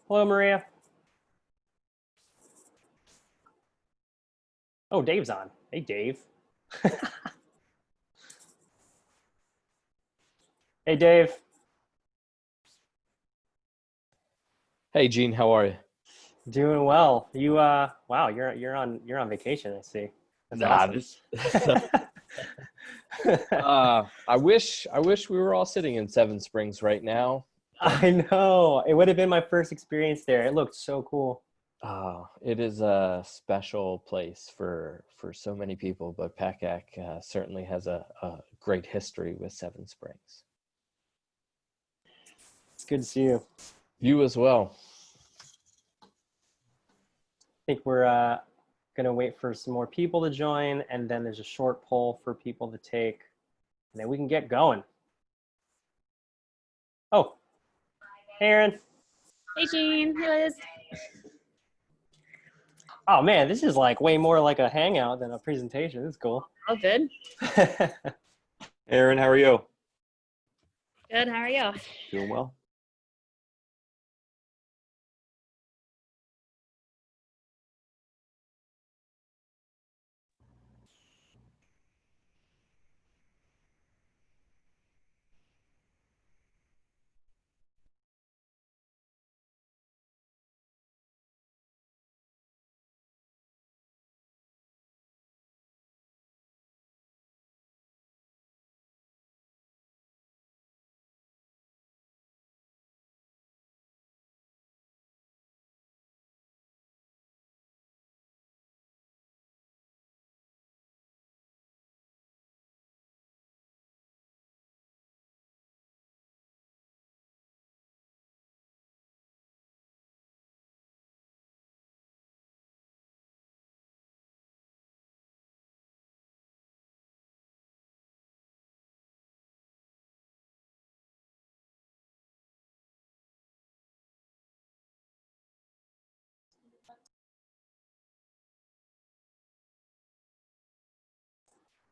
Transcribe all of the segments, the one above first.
Hello, Maria. Oh, Dave's on. Hey, Dave. Hey, Dave. Hey Gene, how are you? Doing well. Wow, you're on vacation, I see. That's Nah, awesome. this. I wish we were all sitting in Seven Springs right now, but I know. It would have been my first experience there. It looked so cool. it is a special place for so many people. But PACAC certainly has a great history with Seven Springs. It's good to see you. I You as well. think we're gonna wait for some more people to join, and then there's a short poll for people to take, and then we can get going. Oh, hey, Aaron. Hey, Jean. Hey, Liz. Oh man, this is like way more like a hangout than a presentation. This is cool. Oh, good. Aaron, how are you? Good. How are you? Doing well.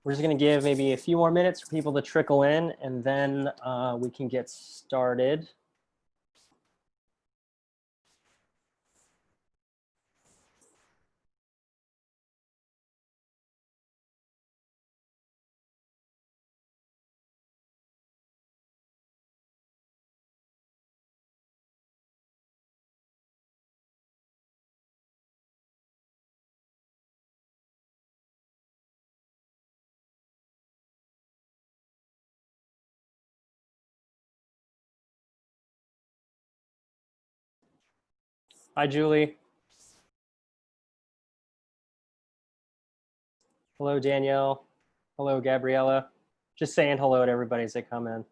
We're just going to give maybe a few more minutes for people to trickle in, and then we can get started. Hi, Julie. Hello, Danielle. Hello, Gabriella. Just saying hello to everybody as they come in.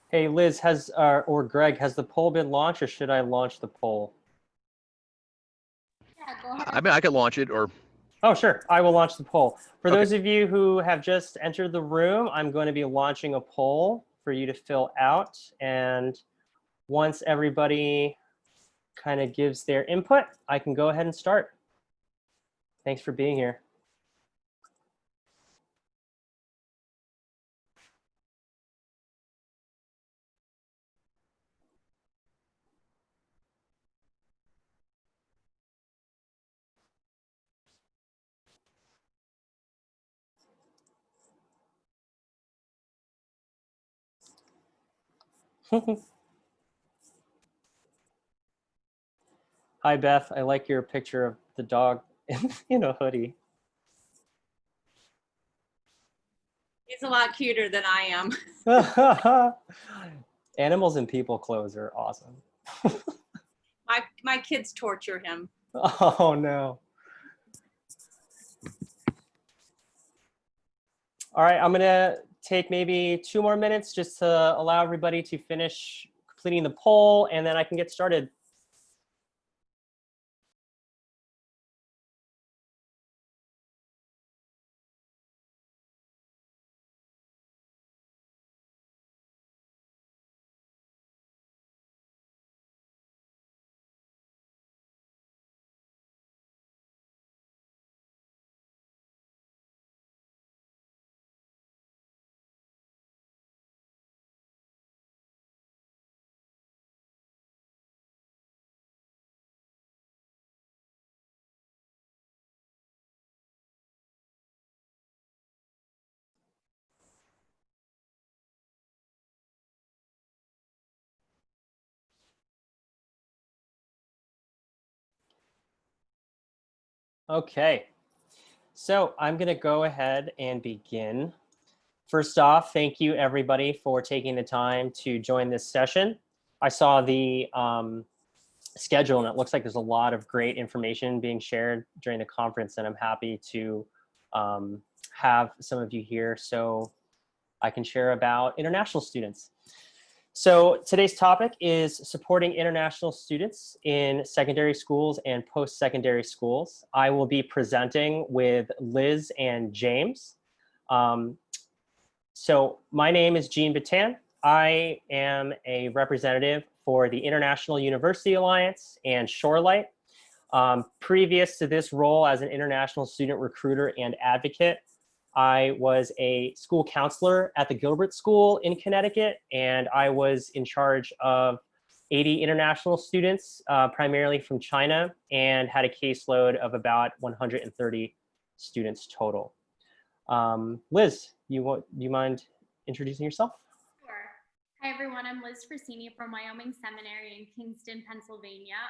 Hey, Liz, or Greg, has the poll been launched, or should I launch the poll? I mean, I could launch it or Oh, sure. I will launch the poll. For okay. those of you who have just entered the room, I'm going to be launching a poll for you to fill out. And once everybody kind of gives their input, I can go ahead and start. Thanks for being here. Hi, Beth. I like your picture of the dog in a hoodie. He's a lot cuter than I am. Animals in people clothes are awesome. My kids torture him. Oh, no. All right, I'm gonna take maybe 2 more minutes just to allow everybody to finish completing the poll, and then I can get started. Okay, so I'm gonna go ahead and begin. First off, thank you everybody for taking the time to join this session. I saw the schedule and it looks like there's a lot of great information being shared during the conference, and I'm happy to have some of you here so I can share about international students. So today's topic is supporting international students in secondary schools and post-secondary schools. I will be presenting with Liz and James. So my name is Jean Batan. I am a representative for the International University Alliance and Shorelight. Previous to this role as an international student recruiter and advocate, I was a school counselor at the Gilbert School in Connecticut, and I was in charge of 80 international students, primarily from China, and had a caseload of about 130 students total. Liz, you mind introducing yourself? Sure. Hi, everyone. I'm Liz Frasini from Wyoming Seminary in Kingston, Pennsylvania.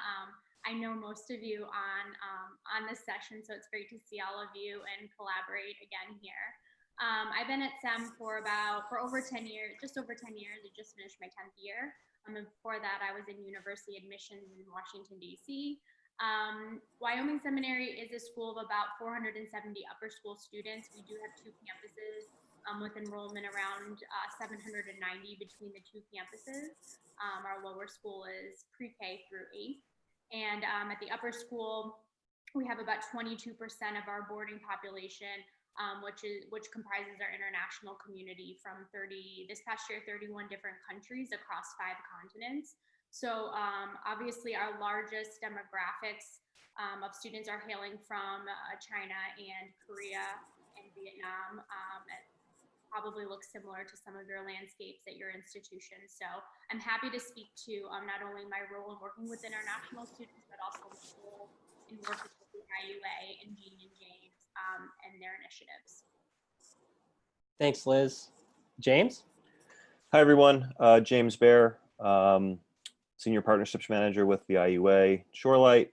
I know most of you on this session, so it's great to see all of you and collaborate again here. I've been at SEM for over 10 years, just over 10 years. I just finished my 10th year. And before that, I was in university admissions in Washington, D.C. Wyoming Seminary is a school of about 470 upper school students. We do have 2 campuses with enrollment around 790 between the 2 campuses. Our lower school is pre-K through 8th. And at the upper school, we have about 22% of our boarding population, which comprises our international community from this past year, 31 different countries across 5 continents. So obviously our largest demographics of students are hailing from China and Korea and Vietnam. Probably looks similar to some of your landscapes at your institution. So I'm happy to speak to not only my role in working with international students, but also my role in working with the IUA and Jean and James and their initiatives. Thanks, Liz. James? Hi, everyone. James Bear, Senior Partnerships Manager with the IUA Shorelight.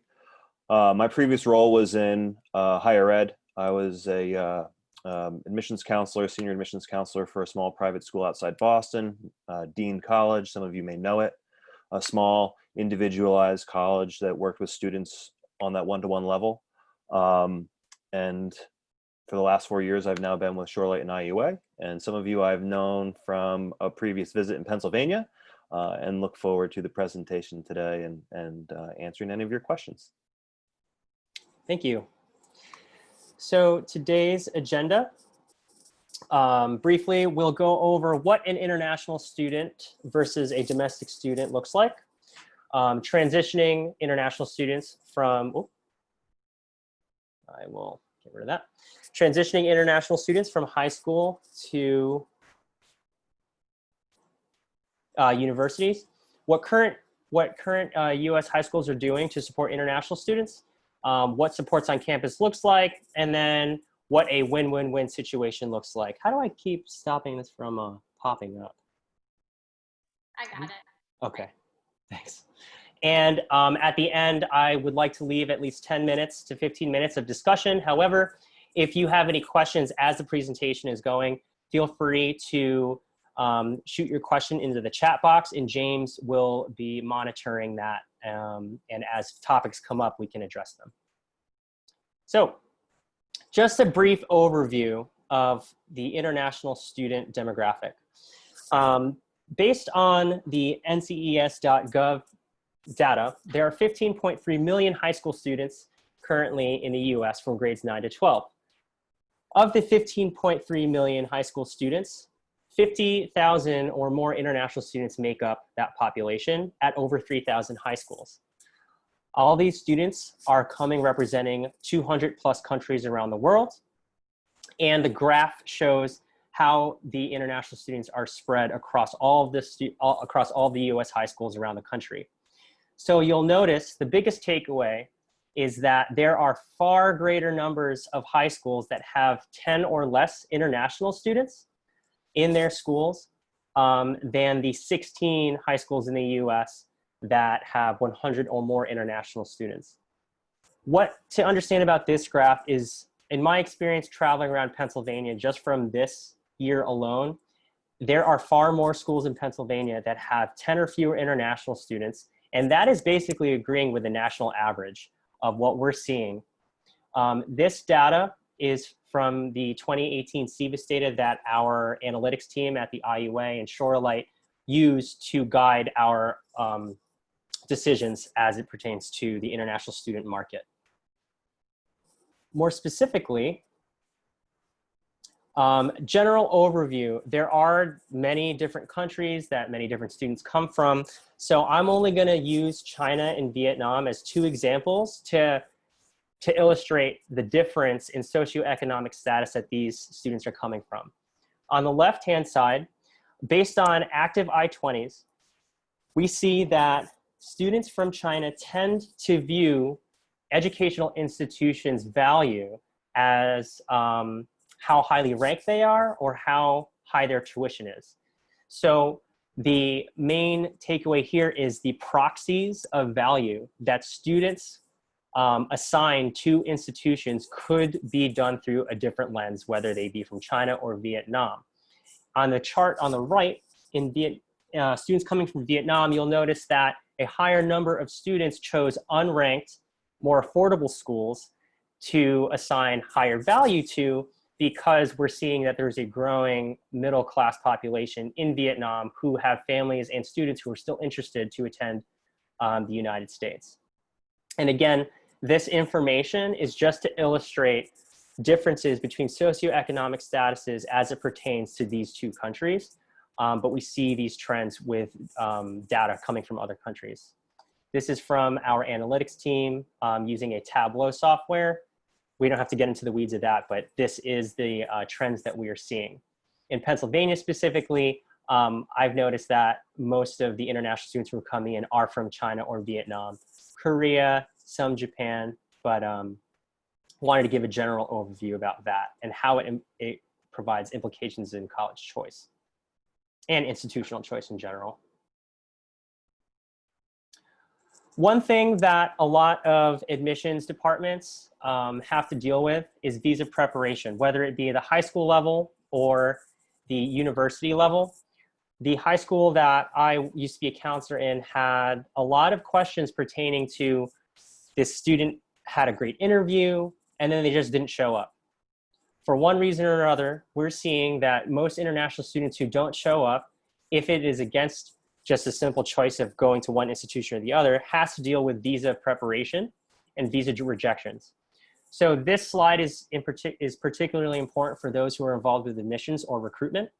My previous role was in higher ed. I was a admissions counselor, senior admissions counselor for a small private school outside Boston, Dean College. Some of you may know it. A small individualized college that worked with students on that one-to-one level. And for the last 4 years, I've now been with Shorelight and IUA. And some of you I've known from a previous visit in Pennsylvania, and look forward to the presentation today and answering any of your questions. Thank you. So today's agenda, briefly, we'll go over what an international student versus a domestic student looks like. Transitioning international students from, I will get rid of that. Transitioning international students from high school to universities. What current U.S. high schools are doing to support international students. What supports on campus looks like, and then what a win-win-win situation looks like. How do I keep stopping this from popping up? I got it. Okay, thanks. And at the end, I would like to leave at least 10 minutes to 15 minutes of discussion. However, if you have any questions as the presentation is going, feel free to shoot your question into the chat box, and James will be monitoring that. And as topics come up, we can address them. So just a brief overview of the international student demographic. Based on the nces.gov data, there are 15.3 million high school students currently in the US from grades 9 to 12. Of the 15.3 million high school students, 50,000 or more international students make up that population at over 3,000 high schools. All these students are coming representing 200 plus countries around the world. And the graph shows how the international students are spread across all of the US high schools around the country. So you'll notice the biggest takeaway is that there are far greater numbers of high schools that have 10 or less international students in their schools than the 16 high schools in the US that have 100 or more international students. What to understand about this graph is, in my experience traveling around Pennsylvania just from this year alone, there are far more schools in Pennsylvania that have 10 or fewer international students, and that is basically agreeing with the national average of what we're seeing. This data is from the 2018 CVIS data that our analytics team at the IUA and Shorelight used to guide our decisions as it pertains to the international student market. More specifically, general overview, there are many different countries that many different students come from. So I'm only gonna use China and Vietnam as two examples to illustrate the difference in socioeconomic status that these students are coming from. On the left-hand side, based on active I-20s, we see that students from China tend to view educational institutions' value as how highly ranked they are or how high their tuition is. So the main takeaway here is the proxies of value that students assign to institutions could be done through a different lens, whether they be from China or Vietnam. On the chart on the right, in students coming from Vietnam, you'll notice that a higher number of students chose unranked, more affordable schools to assign higher value to, because we're seeing that there's a growing middle class population in Vietnam who have families and students who are still interested to attend the United States. And again, this information is just to illustrate differences between socioeconomic statuses as it pertains to these two countries. But we see these trends with data coming from other countries. This is from our analytics team using a Tableau software. We don't have to get into the weeds of that, but this is the trends that we are seeing. In Pennsylvania specifically, I've noticed that most of the international students who are coming in are from China or Vietnam, Korea, some Japan, but wanted to give a general overview about that and how it provides implications in college choice and institutional choice in general. One thing that a lot of admissions departments have to deal with is visa preparation, whether it be the high school level or the university level. The high school that I used to be a counselor in had a lot of questions pertaining to this student had a great interview and then they just didn't show up. For one reason or another, we're seeing that most international students who don't show up, if it is against just a simple choice of going to one institution or the other, has to deal with visa preparation and visa rejections. So this slide is particularly important for those who are involved with admissions or recruitment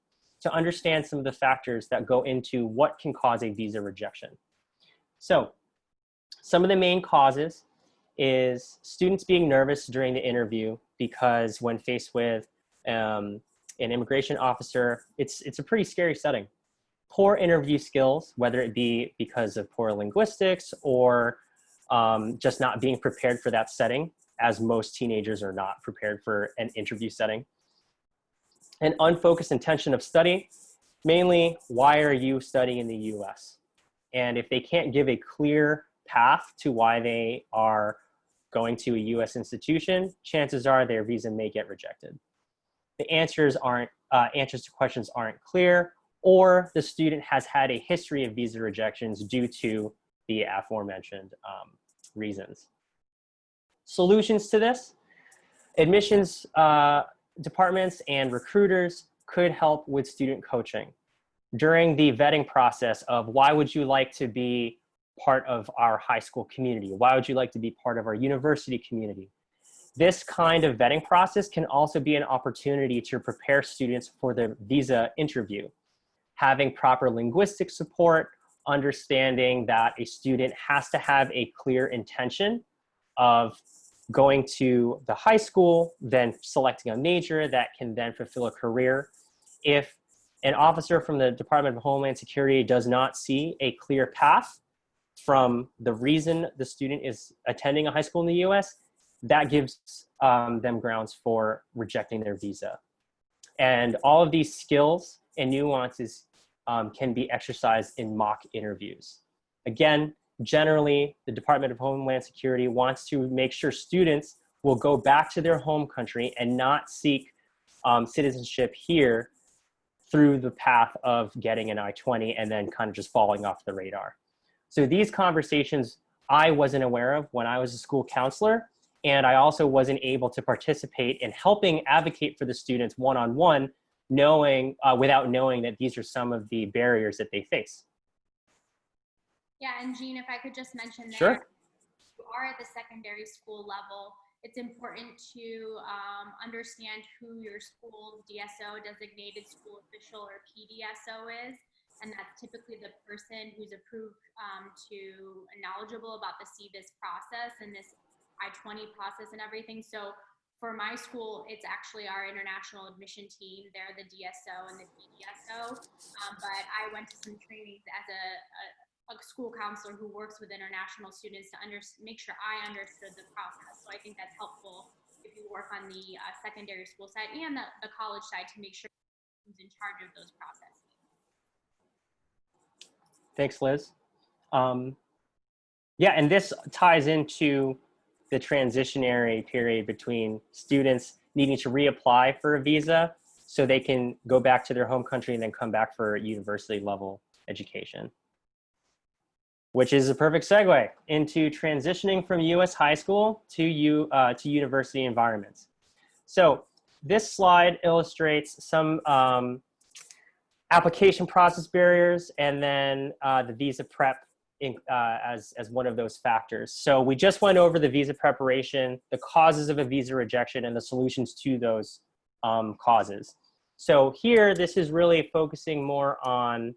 to understand some of the factors that go into what can cause a visa rejection. So some of the main causes is students being nervous during the interview because when faced with an immigration officer, it's a pretty scary setting. Poor interview skills, whether it be because of poor linguistics or just not being prepared for that setting, as most teenagers are not prepared for an interview setting. An unfocused intention of study, mainly, why are you studying in the US? And if they can't give a clear path to why they are going to a US institution, chances are their visa may get rejected. The answers to questions aren't clear, or the student has had a history of visa rejections due to the aforementioned reasons. Solutions to this: admissions departments and recruiters could help with student coaching during the vetting process of why would you like to be part of our high school community? Why would you like to be part of our university community? This kind of vetting process can also be an opportunity to prepare students for the visa interview. Having proper linguistic support, understanding that a student has to have a clear intention of going to the high school, then selecting a major that can then fulfill a career. If an officer from the Department of Homeland Security does not see a clear path from the reason the student is attending a high school in the US, that gives them grounds for rejecting their visa. And all of these skills and nuances can be exercised in mock interviews. Again, generally, the Department of Homeland Security wants to make sure students will go back to their home country and not seek citizenship here through the path of getting an I-20 and then kind of just falling off the radar. So these conversations I wasn't aware of when I was a school counselor, and I also wasn't able to participate in helping advocate for the students one-on-one, without knowing that these are some of the barriers that they face. Yeah, and Jean, if I could just mention there, Sure. if you are at the secondary school level, it's important to understand who your school's DSO, designated school official, or PDSO is. And that's typically the person who's approved to knowledgeable about the CBIS process and this I-20 process and everything. So for my school, it's actually our international admission team. They're the DSO and the PDSO. But I went to some trainings as a school counselor who works with international students to make sure I understood the process. So I think that's helpful if you work on the secondary school side and the college side to make sure who's in charge of those processes. Thanks, Liz. Yeah, and this ties into the transitionary period between students needing to reapply for a visa so they can go back to their home country and then come back for university level education. Which is a perfect segue into transitioning from US high school to university environments. So this slide illustrates some application process barriers and then the visa prep as one of those factors. So we just went over the visa preparation, the causes of a visa rejection, and the solutions to those causes. So here, this is really focusing more on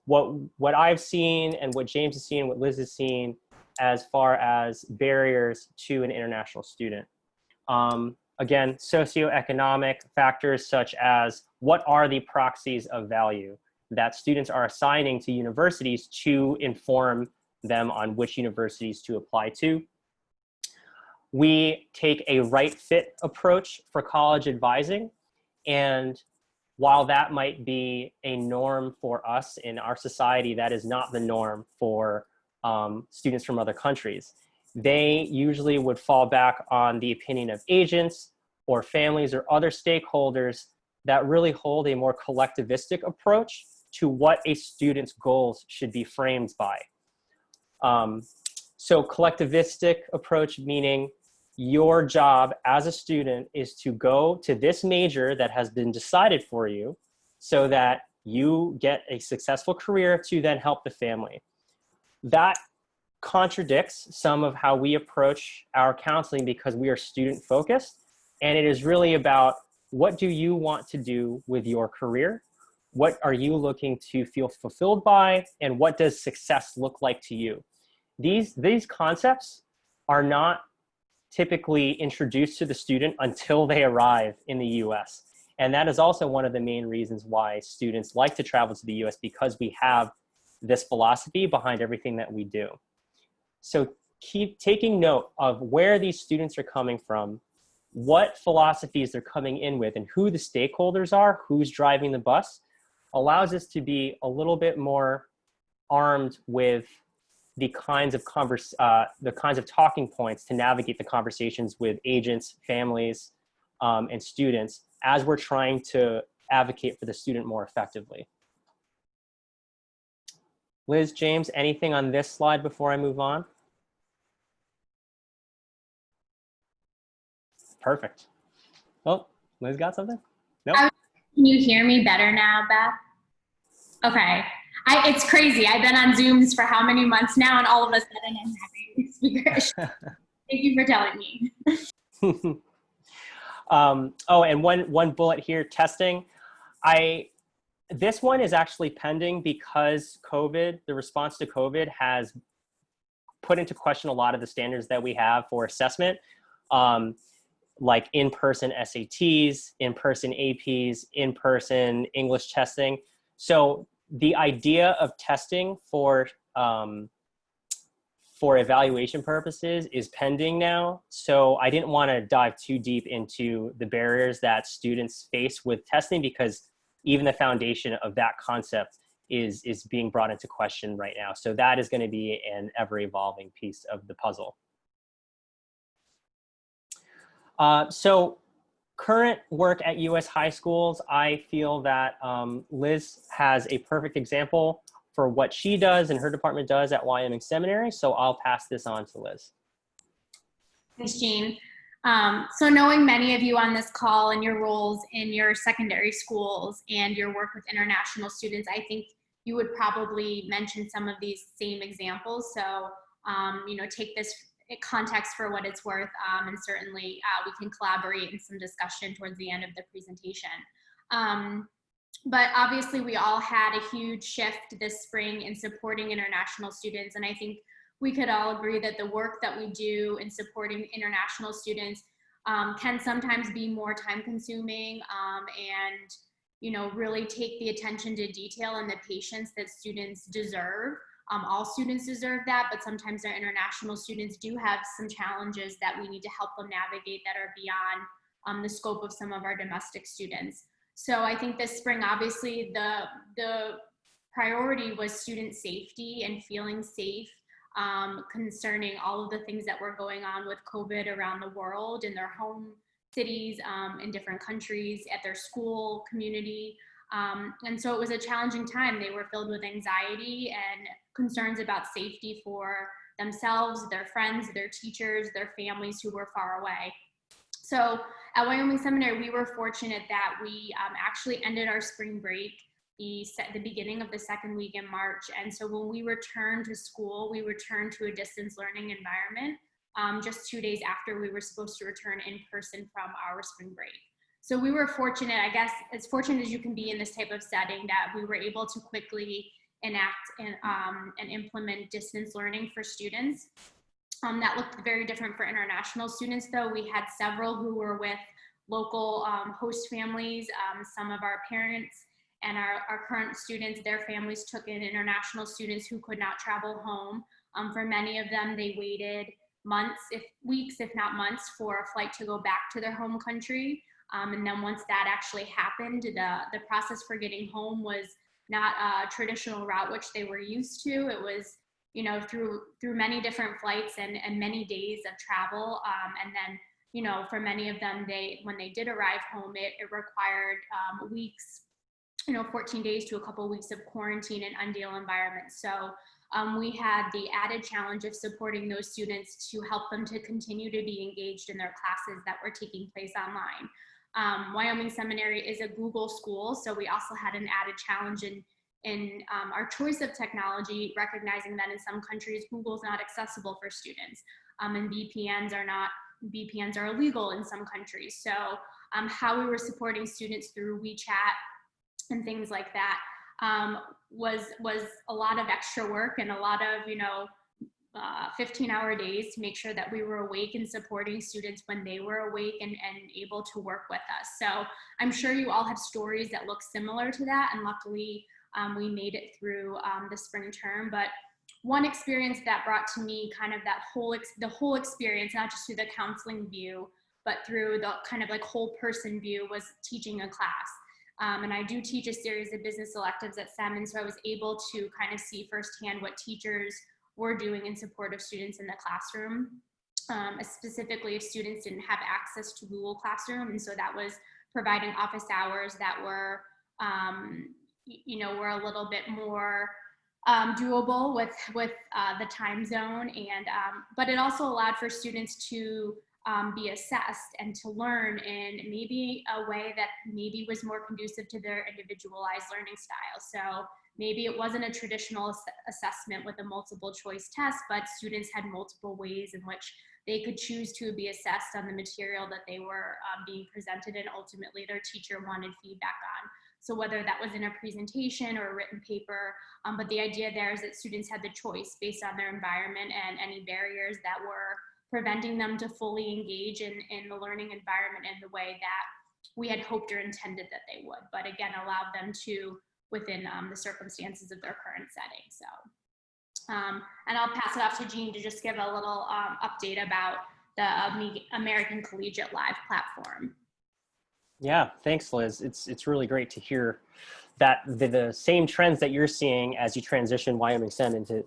what I've seen and what James has seen, what Liz has seen as far as barriers to an international student. Again, socioeconomic factors such as what are the proxies of value that students are assigning to universities to inform them on which universities to apply to. We take a right fit approach for college advising, and while that might be a norm for us in our society, that is not the norm for students from other countries. They usually would fall back on the opinion of agents or families or other stakeholders that really hold a more collectivistic approach to what a student's goals should be framed by. So collectivistic approach meaning your job as a student is to go to this major that has been decided for you so that you get a successful career to then help the family. That contradicts some of how we approach our counseling because we are student focused, and it is really about what do you want to do with your career? What are you looking to feel fulfilled by? And what does success look like to you? These concepts are not typically introduced to the student until they arrive in the US. And that is also one of the main reasons why students like to travel to the US, because we have this philosophy behind everything that we do. So keep taking note of where these students are coming from, what philosophies they're coming in with, and who the stakeholders are, who's driving the bus, allows us to be a little bit more armed with the kinds of talking points to navigate the conversations with agents, families, and students as we're trying to advocate for the student more effectively. Liz, James, anything on this slide before I move on? Perfect. Well, Liz got something? Nope. Can you hear me better now, Beth? Okay. It's crazy. I've been on Zooms for how many months now, and all of a sudden I'm having speaker issues. Thank you for telling me. Oh, and one bullet here, testing. This one is actually pending because COVID, the response to COVID has put into question a lot of the standards that we have for assessment, like in-person SATs, in-person APs, in-person English testing. So the idea of testing for evaluation purposes is pending now. So I didn't want to dive too deep into the barriers that students face with testing, because even the foundation of that concept is being brought into question right now. So that is going to be an ever evolving piece of the puzzle. So current work at US high schools, I feel that Liz has a perfect example for what she does and her department does at Wyoming Seminary. So I'll pass this on to Liz. Thanks, Jean. So knowing many of you on this call and your roles in your secondary schools and your work with international students, I think you would probably mention some of these same examples. So, take this context for what it's worth, and certainly we can collaborate in some discussion towards the end of the presentation. But obviously we all had a huge shift this spring in supporting international students, and I think we could all agree that the work that we do in supporting international students can sometimes be more time consuming and really take the attention to detail and the patience that students deserve. All students deserve that, but sometimes our international students do have some challenges that we need to help them navigate that are beyond the scope of some of our domestic students. So I think this spring, obviously the priority was student safety and feeling safe concerning all of the things that were going on with COVID around the world, in their home cities, in different countries, at their school community. And so it was a challenging time. They were filled with anxiety and concerns about safety for themselves, their friends, their teachers, their families who were far away. So at Wyoming Seminary, we were fortunate that we actually ended our spring break the beginning of the second week in March. And so when we returned to school, we returned to a distance learning environment just 2 days after we were supposed to return in person from our spring break. So we were fortunate, I guess, as fortunate as you can be in this type of setting, that we were able to quickly enact and implement distance learning for students. That looked very different for international students, though. We had several who were with local host families, some of our parents and our current students, their families took in international students who could not travel home. For many of them, they waited months, weeks, if not months, for a flight to go back to their home country. And then once that actually happened, the process for getting home was not a traditional route which they were used to. It was, through many different flights and many days of travel. And then, for many of them, when they did arrive home, it required weeks, 14 days to a couple of weeks of quarantine in unideal environments. So we had the added challenge of supporting those students to help them to continue to be engaged in their classes that were taking place online. Wyoming Seminary is a Google school, so we also had an added challenge in our choice of technology, recognizing that in some countries, Google is not accessible for students, and VPNs are illegal in some countries. So how we were supporting students through WeChat and things like that was a lot of extra work and a lot of 15-hour days to make sure that we were awake and supporting students when they were awake and able to work with us. So I'm sure you all have stories that look similar to that, and luckily we made it through the spring term. But one experience that brought to me kind of the whole experience, not just through the counseling view, but through the kind of like whole person view, was teaching a class. And I do teach a series of business electives at SEM, and so I was able to kind of see firsthand what teachers were doing in support of students in the classroom, specifically if students didn't have access to Google Classroom. And so that was providing office hours that were, were a little bit more doable with the time zone. And but it also allowed for students to be assessed and to learn in maybe a way that maybe was more conducive to their individualized learning style. So maybe it wasn't a traditional assessment with a multiple choice test, but students had multiple ways in which they could choose to be assessed on the material that they were being presented, and ultimately their teacher wanted feedback on. So whether that was in a presentation or a written paper, but the idea there is that students had the choice based on their environment and any barriers that were preventing them to fully engage in the learning environment in the way that we had hoped or intended that they would, but again, allowed them to within the circumstances of their current setting. So, and I'll pass it off to Jean to just give a little update about the American Collegiate Live platform. Yeah, thanks, Liz. It's really great to hear that the same trends that you're seeing as you transition Wyoming SEM into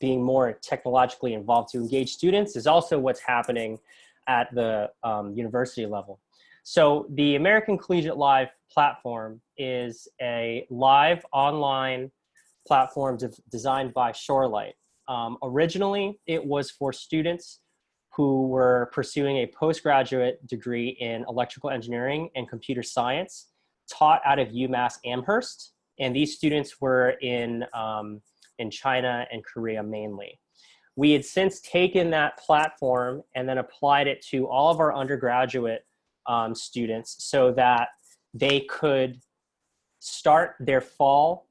being more technologically involved to engage students is also what's happening at the university level. So the American Collegiate Live platform is a live online platform designed by Shorelight. Originally, it was for students who were pursuing a postgraduate degree in electrical engineering and computer science, taught out of UMass Amherst. And these students were in China and Korea mainly. We had since taken that platform and then applied it to all of our undergraduate students so that they could start their fall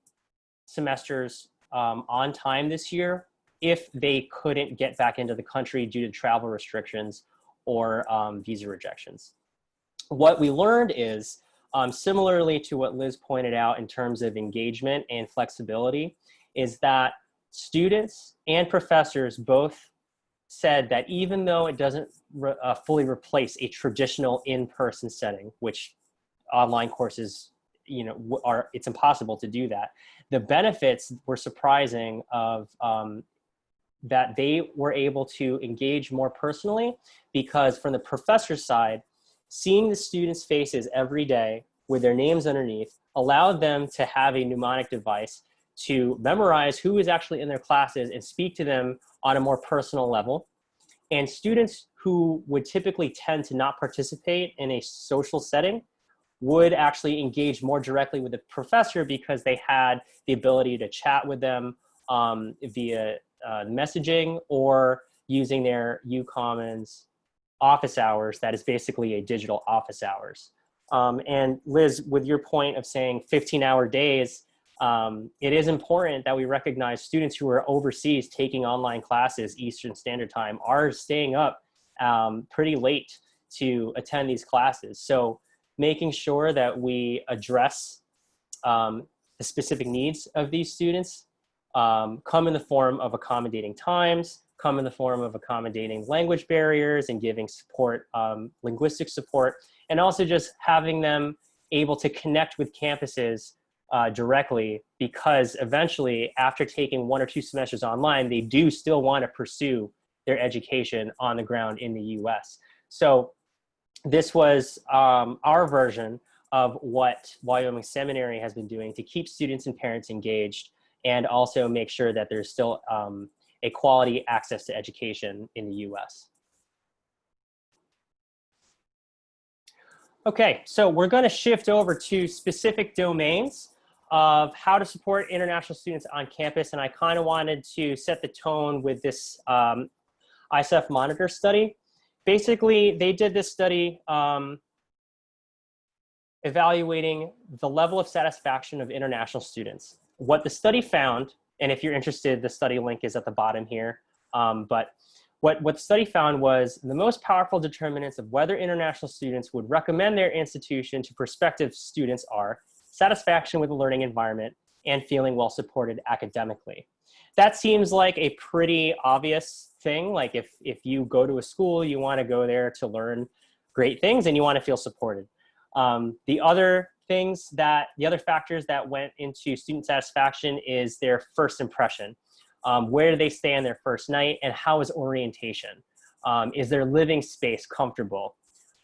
semesters on time this year if they couldn't get back into the country due to travel restrictions or visa rejections. What we learned is, similarly to what Liz pointed out in terms of engagement and flexibility, is that students and professors both said that even though it doesn't fully replace a traditional in-person setting, which online courses, it's impossible to do that, the benefits were surprising of that they were able to engage more personally, because from the professor's side, seeing the students' faces every day with their names underneath allowed them to have a mnemonic device to memorize who is actually in their classes and speak to them on a more personal level. And students who would typically tend to not participate in a social setting would actually engage more directly with the professor because they had the ability to chat with them via messaging or using their UCommons office hours. That is basically a digital office hours. And Liz, with your point of saying 15-hour days, it is important that we recognize students who are overseas taking online classes Eastern Standard Time are staying up pretty late to attend these classes. So making sure that we address the specific needs of these students come in the form of accommodating times, come in the form of accommodating language barriers and giving support, linguistic support, and also just having them able to connect with campuses directly, because eventually after taking 1 or 2 semesters online, they do still want to pursue their education on the ground in the US. So this was our version of what Wyoming Seminary has been doing to keep students and parents engaged and also make sure that there's still a quality access to education in the US. Okay, so we're going to shift over to specific domains of how to support international students on campus. And I kind of wanted to set the tone with this ISEF Monitor study. Basically, they did this study evaluating the level of satisfaction of international students. What the study found, and if you're interested, the study link is at the bottom here, but what the study found was the most powerful determinants of whether international students would recommend their institution to prospective students are satisfaction with the learning environment and feeling well supported academically. That seems like a pretty obvious thing. Like if you go to a school, you want to go there to learn great things and you want to feel supported. The other factors that went into student satisfaction is their first impression. Where do they stay on their first night, and how is orientation? Is their living space comfortable?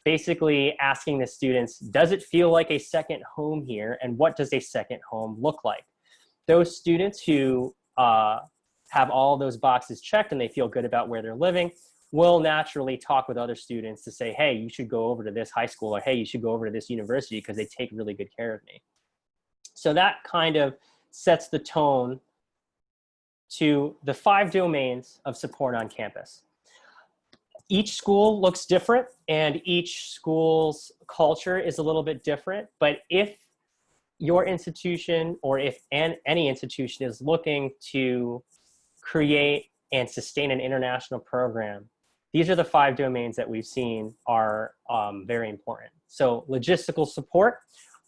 Basically asking the students, does it feel like a second home here, and what does a second home look like? Those students who have all those boxes checked and they feel good about where they're living will naturally talk with other students to say, hey, you should go over to this high school, or hey, you should go over to this university because they take really good care of me. So that kind of sets the tone to the 5 domains of support on campus. Each school looks different and each school's culture is a little bit different, but if your institution, or if any institution is looking to create and sustain an international program, these are the 5 domains that we've seen are very important. So logistical support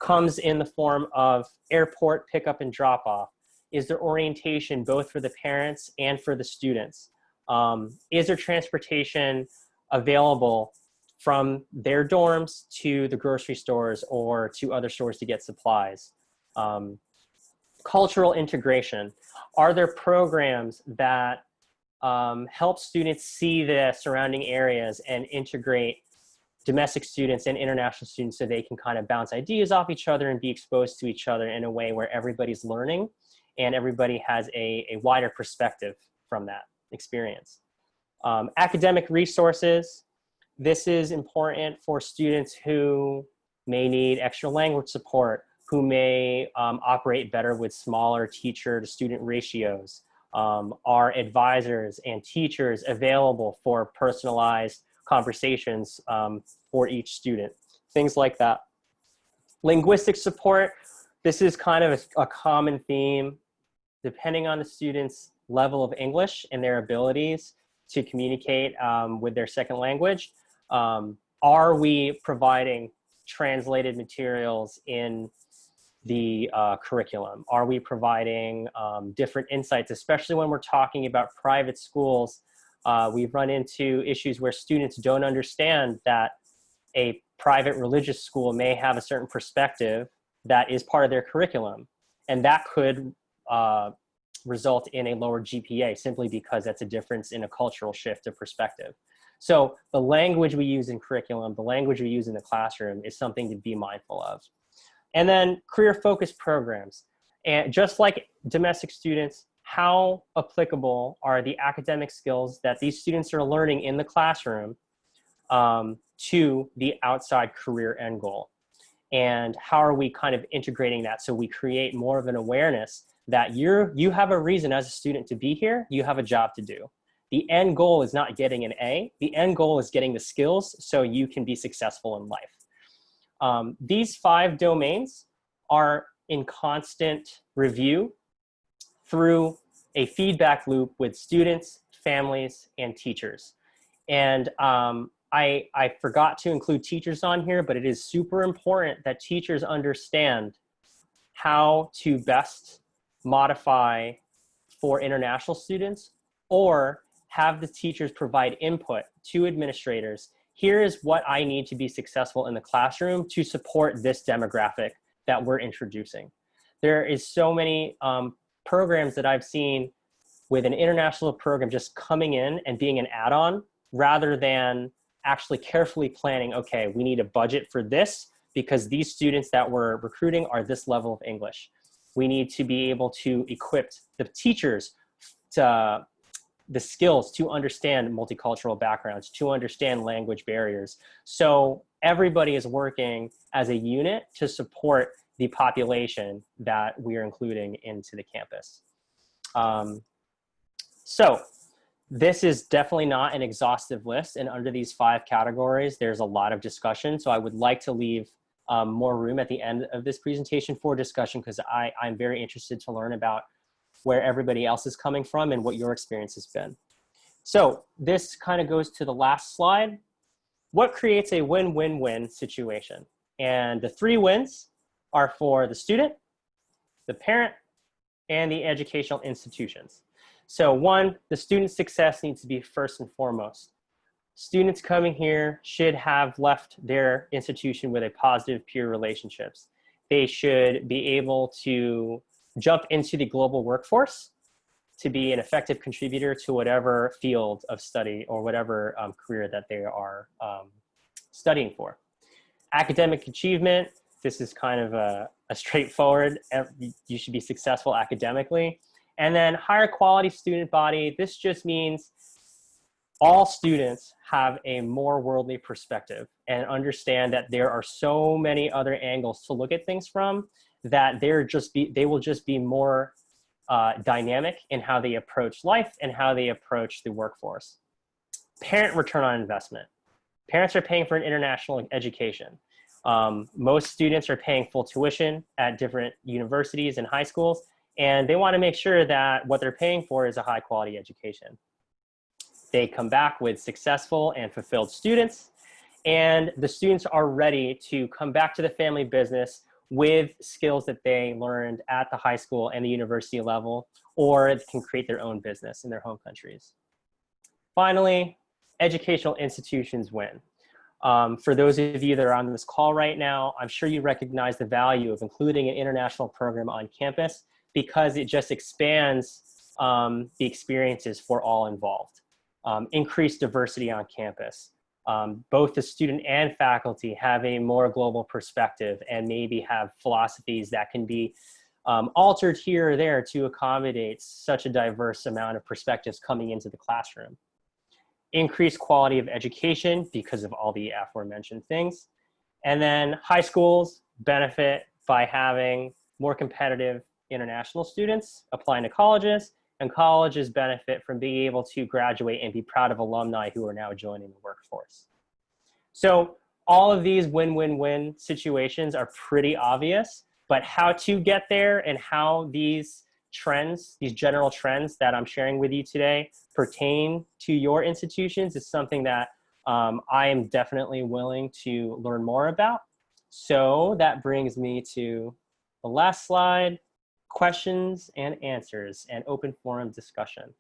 comes in the form of airport pickup and drop off. Is there orientation both for the parents and for the students? Is there transportation available from their dorms to the grocery stores or to other stores to get supplies? Cultural integration. Are there programs that help students see the surrounding areas and integrate domestic students and international students so they can kind of bounce ideas off each other and be exposed to each other in a way where everybody's learning and everybody has a wider perspective from that experience? Academic resources. This is important for students who may need extra language support, who may operate better with smaller teacher to student ratios. Are advisors and teachers available for personalized conversations for each student? Things like that. Linguistic support. This is kind of a common theme. Depending on the student's level of English and their abilities to communicate with their second language, are we providing translated materials in the curriculum? Are we providing different insights, especially when we're talking about private schools? We've run into issues where students don't understand that a private religious school may have a certain perspective that is part of their curriculum. And that could result in a lower GPA simply because that's a difference in a cultural shift of perspective. So the language we use in curriculum, the language we use in the classroom is something to be mindful of. And then career-focused programs. And just like domestic students, how applicable are the academic skills that these students are learning in the classroom to the outside career end goal? And how are we kind of integrating that so we create more of an awareness that you have a reason as a student to be here, you have a job to do. The end goal is not getting an A. The end goal is getting the skills so you can be successful in life. These 5 domains are in constant review through a feedback loop with students, families, and teachers. And I forgot to include teachers on here, but it is super important that teachers understand how to best modify for international students, or have the teachers provide input to administrators. Here is what I need to be successful in the classroom to support this demographic that we're introducing. There is so many programs that I've seen with an international program just coming in and being an add-on rather than actually carefully planning, okay, we need a budget for this because these students that we're recruiting are this level of English. We need to be able to equip the teachers to the skills to understand multicultural backgrounds, to understand language barriers. So everybody is working as a unit to support the population that we're including into the campus. So this is definitely not an exhaustive list, and under these 5 categories, there's a lot of discussion. So I would like to leave more room at the end of this presentation for discussion because I'm very interested to learn about where everybody else is coming from and what your experience has been. So this kind of goes to the last slide. What creates a win-win-win situation? And the 3 wins are for the student, the parent, and the educational institutions. So 1, the student's success needs to be first and foremost. Students coming here should have left their institution with a positive peer relationships. They should be able to jump into the global workforce to be an effective contributor to whatever field of study or whatever career that they are studying for. Academic achievement, this is kind of a straightforward, you should be successful academically. And then higher quality student body, this just means all students have a more worldly perspective and understand that there are so many other angles to look at things from, that they will just be more dynamic in how they approach life and how they approach the workforce. Parent return on investment. Parents are paying for an international education. Most students are paying full tuition at different universities and high schools, and they want to make sure that what they're paying for is a high quality education. They come back with successful and fulfilled students, and the students are ready to come back to the family business with skills that they learned at the high school and the university level, or can create their own business in their home countries. Finally, educational institutions win. For those of you that are on this call right now, I'm sure you recognize the value of including an international program on campus, because it just expands the experiences for all involved. Increased diversity on campus. Both the student and faculty have a more global perspective and maybe have philosophies that can be altered here or there to accommodate such a diverse amount of perspectives coming into the classroom. Increased quality of education because of all the aforementioned things. And then high schools benefit by having more competitive international students applying to colleges, and colleges benefit from being able to graduate and be proud of alumni who are now joining the workforce. So all of these win-win-win situations are pretty obvious, but how to get there and how these trends, these general trends that I'm sharing with you today pertain to your institutions is something that I am definitely willing to learn more about. So that brings me to the last slide, questions and answers and open forum discussion.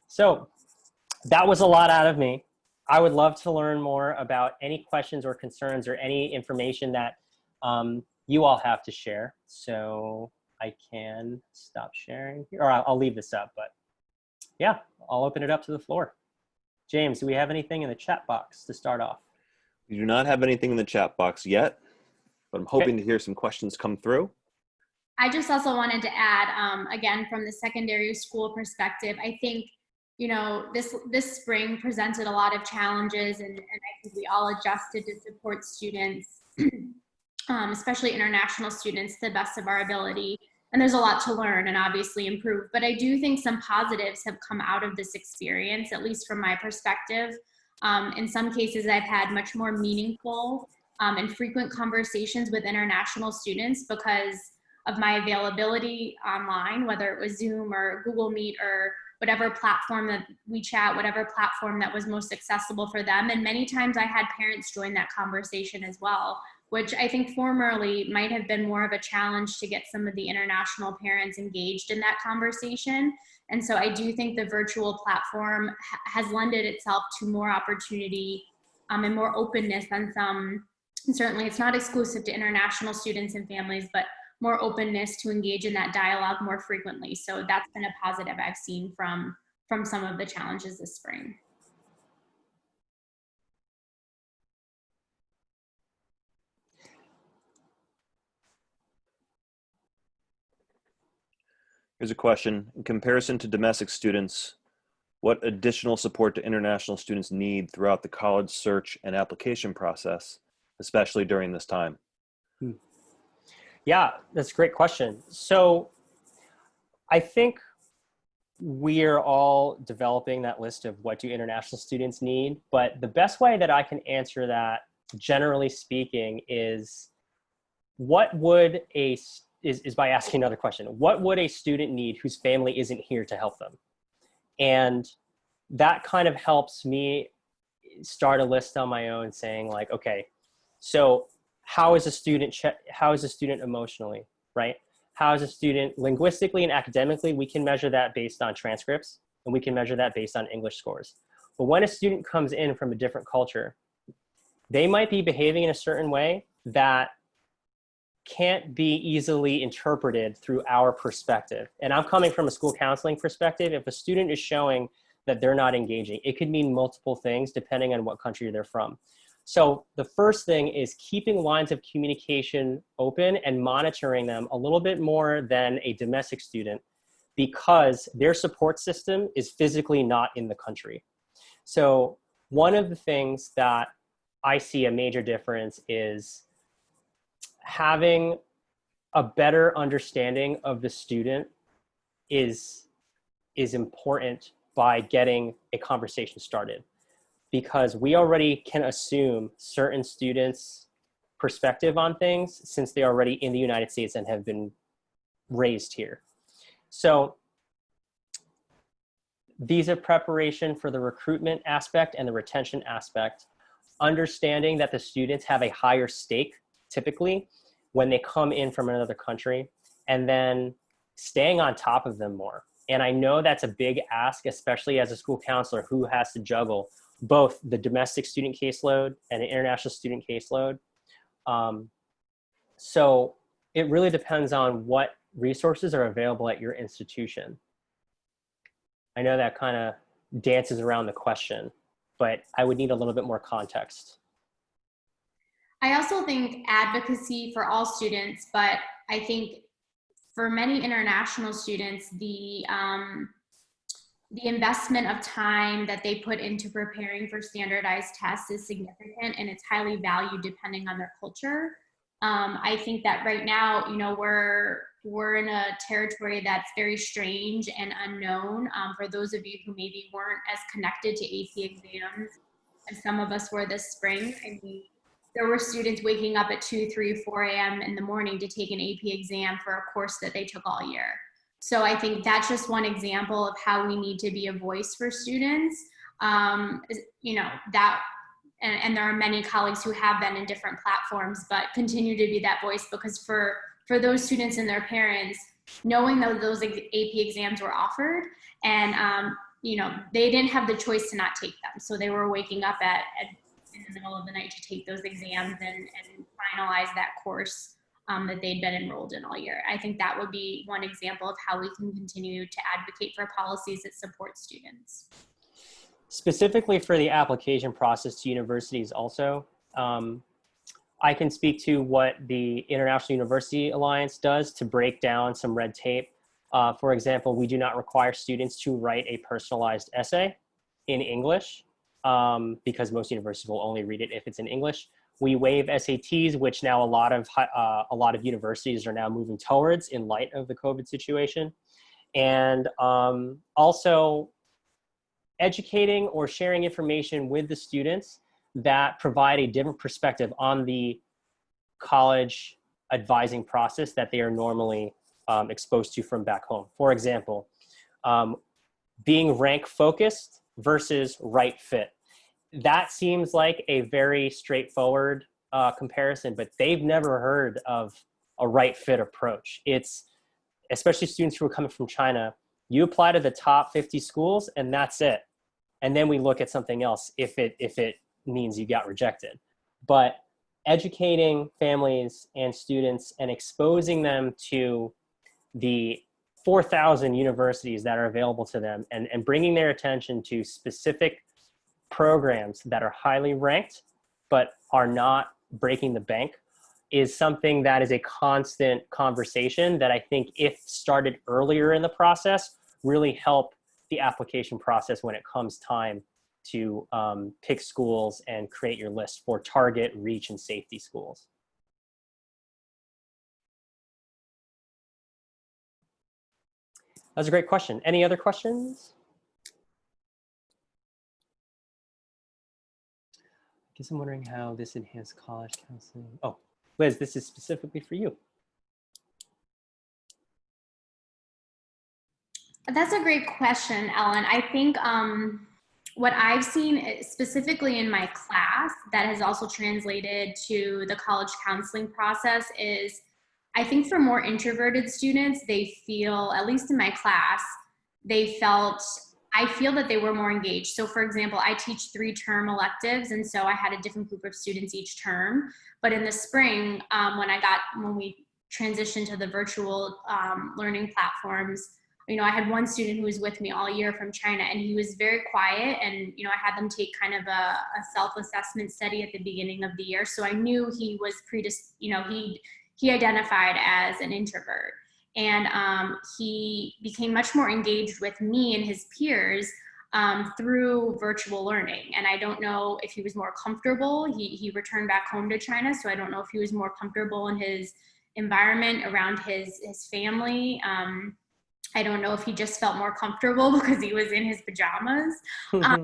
So that was a lot out of me. I would love to learn more about any questions or concerns or any information that you all have to share. So I can stop sharing here, or I'll leave this up, but yeah, I'll open it up to the floor. James, do we have anything in the chat box to start off? We do not have anything in the chat box yet, but I'm hoping to hear some questions come through. I just also wanted to add, again, from the secondary school perspective, I think, you know, this spring presented a lot of challenges, and I think we all adjusted to support students, especially international students, to the best of our ability. And there's a lot to learn and obviously improve. But I do think some positives have come out of this experience, at least from my perspective. In some cases, I've had much more meaningful and frequent conversations with international students because of my availability online, whether it was Zoom or Google Meet or whatever platform, that WeChat, whatever platform that was most accessible for them. And many times I had parents join that conversation as well, which I think formerly might have been more of a challenge to get some of the international parents engaged in that conversation. And so I do think the virtual platform has lended itself to more opportunity and more openness than some. And certainly it's not exclusive to international students and families, but more openness to engage in that dialogue more frequently. So that's been a positive I've seen from some of the challenges this spring. Here's a question. In comparison to domestic students, what additional support do international students need throughout the college search and application process, especially during this time? Yeah, that's a great question. So I think we're all developing that list of what do international students need, but the best way that I can answer that, generally speaking, is is by asking another question. What would a student need whose family isn't here to help them? And that kind of helps me start a list on my own saying like, okay, so how is a student emotionally, right? How is a student linguistically and academically? We can measure that based on transcripts, and we can measure that based on English scores. But when a student comes in from a different culture, they might be behaving in a certain way that can't be easily interpreted through our perspective. And I'm coming from a school counseling perspective. If a student is showing that they're not engaging, it could mean multiple things depending on what country they're from. So the first thing is keeping lines of communication open and monitoring them a little bit more than a domestic student, because their support system is physically not in the country. So one of the things that I see a major difference is having a better understanding of the student is important by getting a conversation started, because we already can assume certain students' perspective on things since they're already in the United States and have been raised here. So visa preparation for the recruitment aspect and the retention aspect, understanding that the students have a higher stake typically when they come in from another country, and then staying on top of them more. And I know that's a big ask, especially as a school counselor who has to juggle both the domestic student caseload and the international student caseload. So it really depends on what resources are available at your institution. I know that kind of dances around the question, but I would need a little bit more context. I also think advocacy for all students, but I think for many international students, the investment of time that they put into preparing for standardized tests is significant, and it's highly valued depending on their culture. I think that right now, you know, we're in a territory that's very strange and unknown. For those of you who maybe weren't as connected to AP exams as some of us were this spring, I mean, there were students waking up at 2, 3, 4 a.m. in the morning to take an AP exam for a course that they took all year. So I think that's just one example of how we need to be a voice for students. You know, that, and there are many colleagues who have been in different platforms, but continue to be that voice, because for those students and their parents, knowing that those AP exams were offered, and you know, they didn't have the choice to not take them. So they were waking up in the middle of the night to take those exams and finalize that course that they'd been enrolled in all year. I think that would be one example of how we can continue to advocate for policies that support students. Specifically for the application process to universities also, I can speak to what the International University Alliance does to break down some red tape. For example, we do not require students to write a personalized essay in English because most universities will only read it if it's in English. We waive SATs, which now a lot of universities are now moving towards in light of the COVID situation. And also educating or sharing information with the students that provide a different perspective on the college advising process that they are normally exposed to from back home. For example, being rank focused versus right fit. That seems like a very straightforward comparison, but they've never heard of a right fit approach. It's, especially students who are coming from China, you apply to the top 50 schools and that's it. And then we look at something else if it means you got rejected. But educating families and students and exposing them to the 4,000 universities that are available to them, and bringing their attention to specific programs that are highly ranked but are not breaking the bank, is something that is a constant conversation that I think, if started earlier in the process, really help the application process when it comes time to pick schools and create your list for target, reach, and safety schools. That's a great question. Any other questions? I guess I'm wondering how this enhanced college counseling. Oh, Liz, this is specifically for you. That's a great question, Ellen. I think what I've seen specifically in my class that has also translated to the college counseling process is, I think for more introverted students, they feel, at least in my class, I feel that they were more engaged. So for example, I teach 3-term electives, and so I had a different group of students each term. But in the spring, when we transitioned to the virtual learning platforms, you know, I had one student who was with me all year from China, and he was very quiet, and, you know, I had them take kind of a self-assessment study at the beginning of the year. So I knew he was he identified as an introvert. And he became much more engaged with me and his peers through virtual learning. And I don't know if he was more comfortable. He returned back home to China, so I don't know if he was more comfortable in his environment around his family. I don't know if he just felt more comfortable because he was in his pajamas. But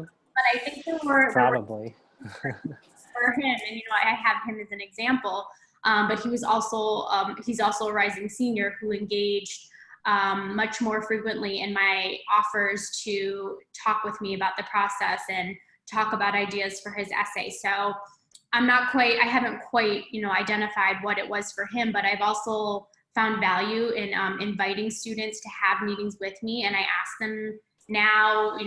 I think there were Probably. for him, and I have him as an example. But he was also he's also a rising senior who engaged much more frequently in my offers to talk with me about the process and talk about ideas for his essay. So I haven't quite, identified what it was for him, but I've also found value in inviting students to have meetings with me. And I ask them now,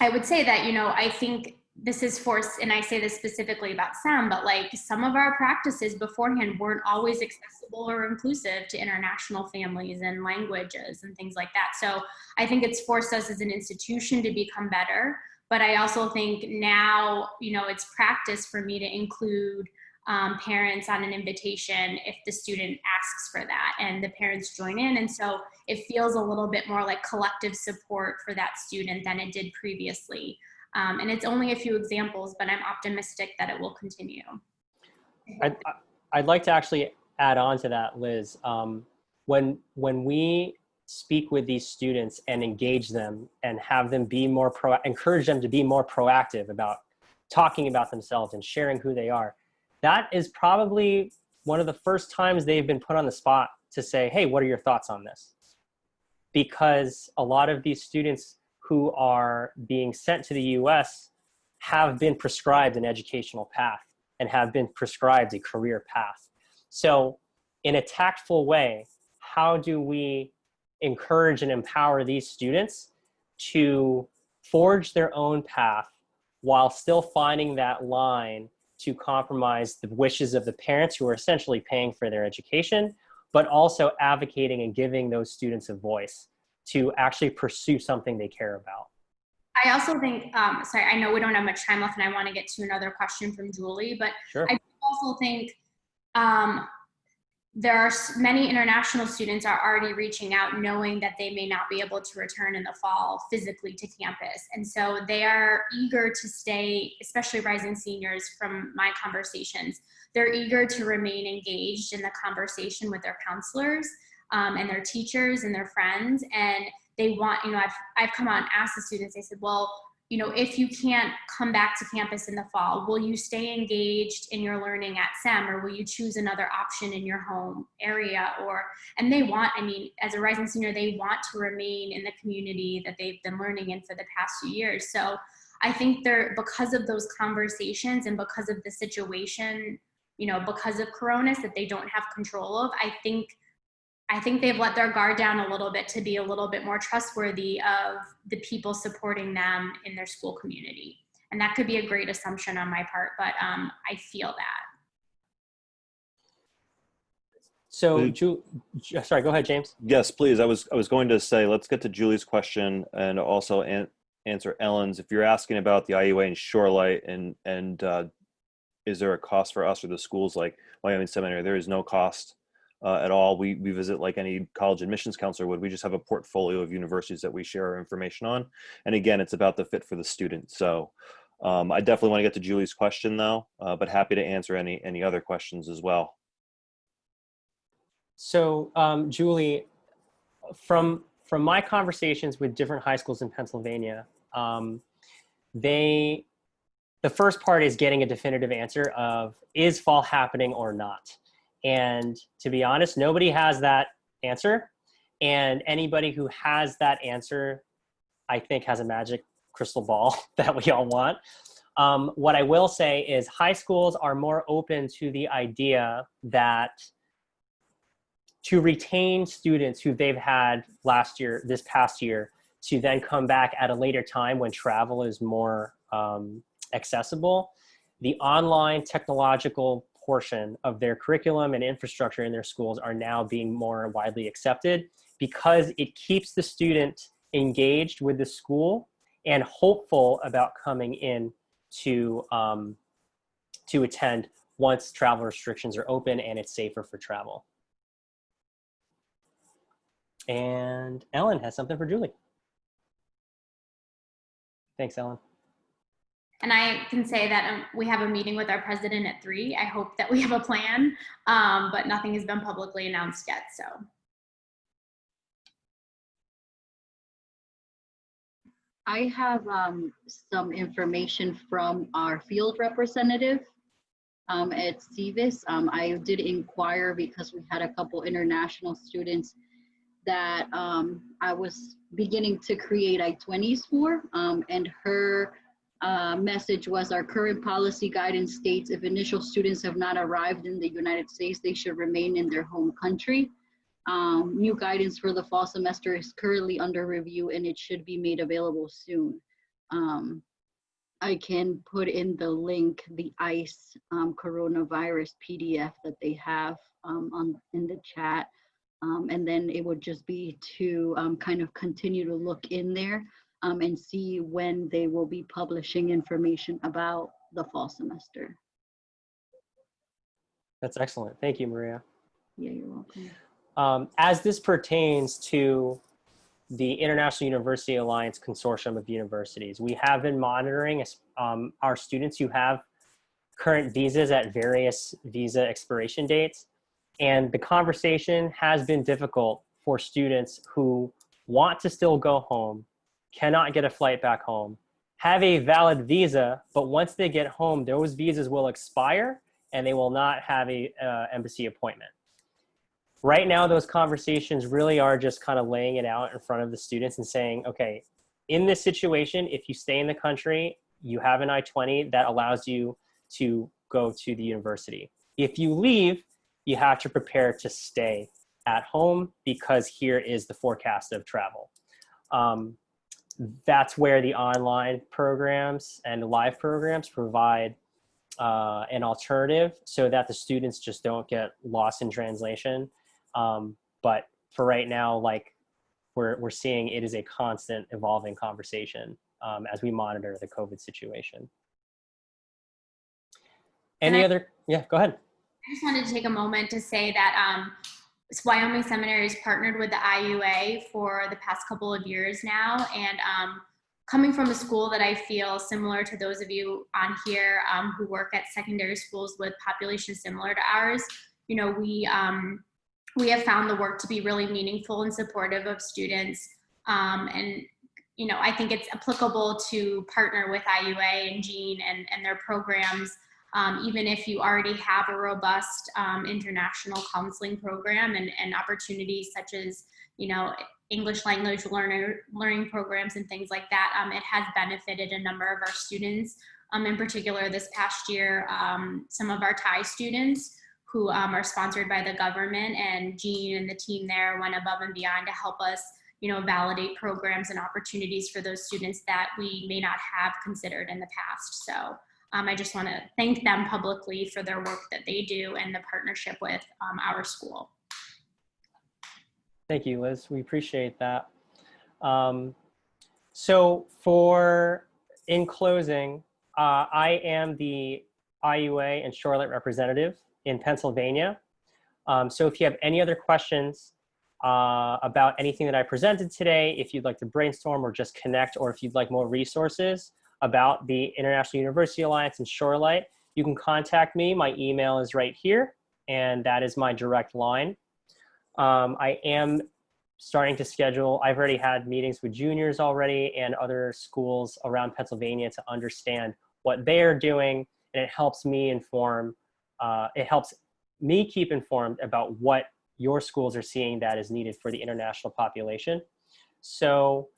I would say that, I think this is forced, and I say this specifically about SEM, but like some of our practices beforehand weren't always accessible or inclusive to international families and languages and things like that. So I think it's forced us as an institution to become better. But I also think now, it's practice for me to include parents on an invitation if the student asks for that and the parents join in. And so it feels a little bit more like collective support for that student than it did previously. And it's only a few examples, but I'm optimistic that it will continue. I'd like to actually add on to that, Liz. When we speak with these students and engage them and have them be more encourage them to be more proactive about talking about themselves and sharing who they are, that is probably one of the first times they've been put on the spot to say, hey, what are your thoughts on this? Because a lot of these students who are being sent to the US have been prescribed an educational path and have been prescribed a career path. So in a tactful way, how do we encourage and empower these students to forge their own path while still finding that line to compromise the wishes of the parents who are essentially paying for their education, but also advocating and giving those students a voice to actually pursue something they care about? I also think, sorry, I know we don't have much time left and I want to get to another question from Julie, but Sure. I also think there are many international students are already reaching out knowing that they may not be able to return in the fall physically to campus. And so they are eager to stay, especially rising seniors from my conversations. They're eager to remain engaged in the conversation with their counselors and their teachers and their friends. And they want, I've come out and asked the students, I said, well, if you can't come back to campus in the fall, will you stay engaged in your learning at SEM, or will you choose another option in your home area? And they want, as a rising senior, they want to remain in the community that they've been learning in for the past few years. So I think because of those conversations and because of the situation, because of Coronas that they don't have control of, I think they've let their guard down a little bit to be a little bit more trustworthy of the people supporting them in their school community. And that could be a great assumption on my part, but I feel that. So, sorry, go ahead, James. Yes, please. I was going to say, let's get to Julie's question and also answer Ellen's. If you're asking about the IUA and Shorelight and is there a cost for us or the schools like Wyoming Seminary, there is no cost at all. We visit like any college admissions counselor would. We just have a portfolio of universities that we share our information on. And again, it's about the fit for the student. So I definitely want to get to Julie's question though, but happy to answer any other questions as well. So Julie, from my conversations with different high schools in Pennsylvania, the first part is getting a definitive answer of, is fall happening or not? And to be honest, nobody has that answer. And anybody who has that answer, I think, has a magic crystal ball that we all want. What I will say is high schools are more open to the idea that to retain students who they've had this past year, to then come back at a later time when travel is more accessible, the online technological portion of their curriculum and infrastructure in their schools are now being more widely accepted because it keeps the student engaged with the school and hopeful about coming in to attend once travel restrictions are open and it's safer for travel. And Ellen has something for Julie. Thanks, Ellen. And I can say that we have a meeting with our president at 3. I hope that we have a plan, but nothing has been publicly announced yet, so. I have some information from our field representative at CVIS. I did inquire because we had a couple international students that I was beginning to create I-20s for, and her message was our current policy guidance states if initial students have not arrived in the United States, they should remain in their home country. New guidance for the fall semester is currently under review and it should be made available soon. I can put in the link, the ICE coronavirus PDF that they have in the chat. And then it would just be to kind of continue to look in there and see when they will be publishing information about the fall semester. That's excellent. Thank you, Maria. Yeah, you're welcome. As this pertains to the International University Alliance Consortium of Universities, we have been monitoring our students who have current visas at various visa expiration dates. And the conversation has been difficult for students who want to still go home, cannot get a flight back home, have a valid visa, but once they get home, those visas will expire and they will not have a embassy appointment. Right now, those conversations really are just kind of laying it out in front of the students and saying, okay, in this situation, if you stay in the country, you have an I-20 that allows you to go to the university. If you leave, you have to prepare to stay at home because here is the forecast of travel. That's where the online programs and live programs provide an alternative so that the students just don't get lost in translation. But for right now, like we're seeing, it is a constant evolving conversation as we monitor the COVID situation. Any other, yeah, go ahead. I just wanted to take a moment to say that Wyoming Seminary has partnered with the IUA for the past couple of years now. And coming from a school that I feel similar to those of you on here who work at secondary schools with populations similar to ours, you know, we have found the work to be really meaningful and supportive of students. And, you know, I think it's applicable to partner with IUA and Jean and their programs, even if you already have a robust international counseling program and opportunities such as, you know, English language learning programs and things like that. It has benefited a number of our students. In particular, this past year, some of our Thai students who are sponsored by the government, and Jean and the team there went above and beyond to help us, you know, validate programs and opportunities for those students that we may not have considered in the past. So I just want to thank them publicly for their work that they do and the partnership with our school. Thank you, Liz. We appreciate that. So in closing, I am the IUA and Charlotte representative in Pennsylvania. So if you have any other questions about anything that I presented today, if you'd like to brainstorm or just connect, or if you'd like more resources about the International University Alliance and Shoreline, you can contact me. My email is right here, and that is my direct line. I am starting to schedule, I've already had meetings with juniors already and other schools around Pennsylvania to understand what they are doing, and it helps me keep informed about what your schools are seeing that is needed for the international population. So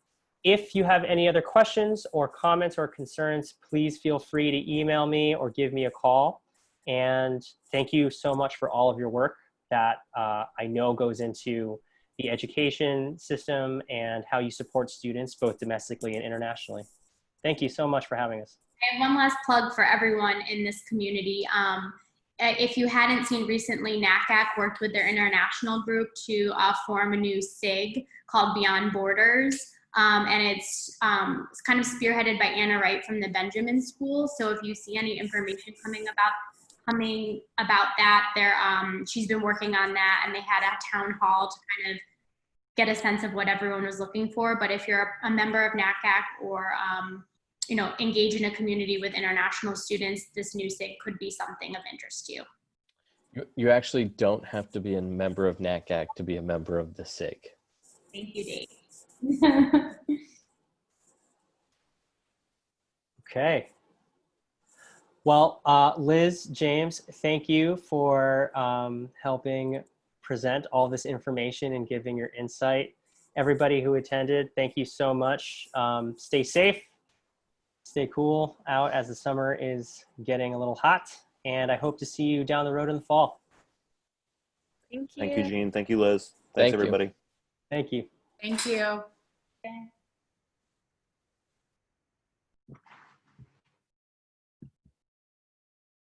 if you have any other questions or comments or concerns, please feel free to email me or give me a call. And thank you so much for all of your work that I know goes into the education system and how you support students both domestically and internationally. Thank you so much for having us. I have one last plug for everyone in this community. If you hadn't seen recently, NACAC worked with their international group to form a new SIG called Beyond Borders. And it's kind of spearheaded by Anna Wright from the Benjamin School. So if you see any information coming about that, she's been working on that, and they had a town hall to kind of get a sense of what everyone was looking for. But if you're a member of NACAC or engage in a community with international students, this new SIG could be something of interest to you. You actually don't have to be a member of NACAC to be a member of the SIG. Thank you, Dave. Okay. Well, Liz, James, thank you for helping present all this information and giving your insight. Everybody who attended, thank you so much. Stay safe, stay cool out as the summer is getting a little hot, and I hope to see you down the road in the fall. Thank you. Thank you, Jean. Thank you, Liz. Thank Thanks, you. everybody. Thank you. Thank you. Okay.